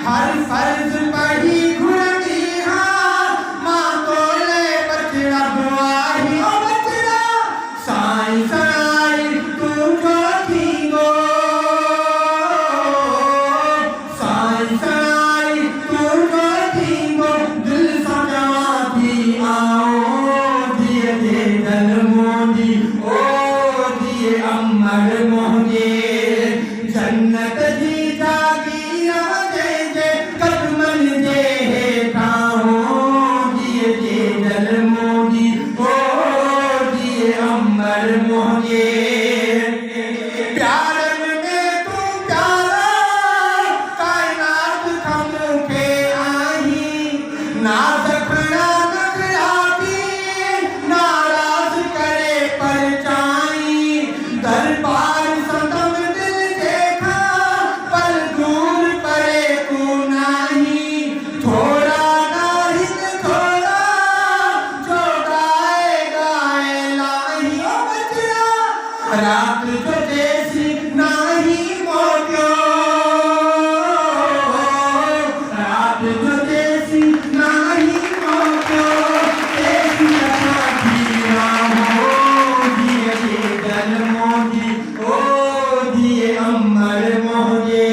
हर फर्ज पढ़ी घुड़ती हाँ माँ तो ले बचड़ा बुआही ओ बचड़ा साई सनाई तू जो थी गो साई सनाई तू जो थी गो दिल सजवा थी आओ दिए दे दल मोदी ओ दिए अमर मोदी जन्नत जी जागी रात जो जैसी नाही मोटियो रात जो जैसी नाही मोटियो ऐसी कथा दिया हो दिए दल मोदी ओ दिए अमर मोदी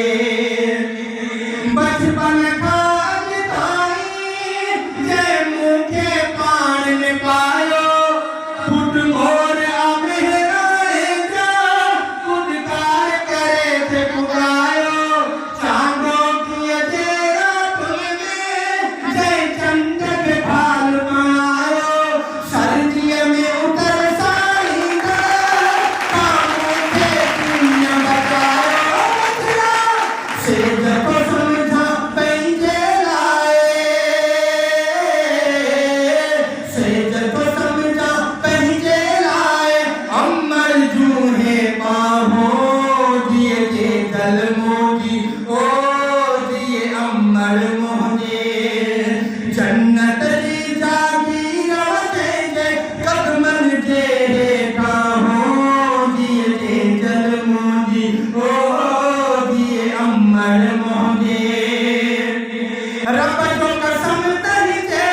बचपन खान ताई जय मुखे पान में पायो फुट मोर जन्नत जी जागी रवते जे कदमन जे काहो दिए जल मोदी ओ दिए अमर मोदी रब जो कसम तही जे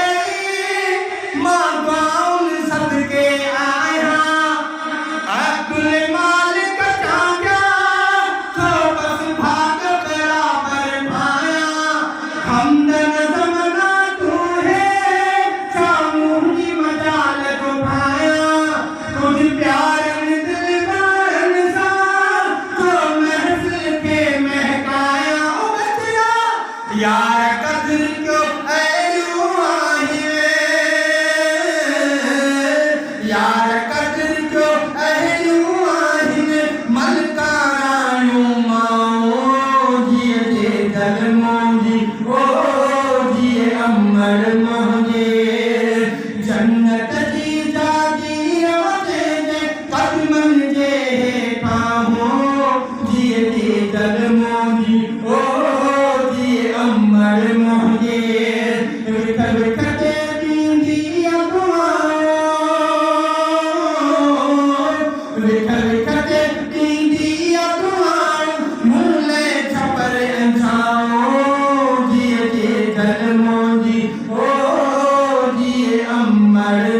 मां गाउन सदके आया अब्दुल मालिक चांगा तो बस भाग बराबर पाया हमदन यार कदर क्यों ऐलू आहिए यार कदर क्यों ऐलू आहिए मलकारायू माओ दिए दे दल मोदी ओ दिए अमर मोदी जन्नत जी जागी रवते जे कदमन जे काहो दिए दे दल मोदी ओ अमर मोदी विठल विठते दींदी अगवाओ विठल विठते दींदी अगवाओ मुल्ले छपर जाओ दिए दे दल मोदी ओ दिए अमर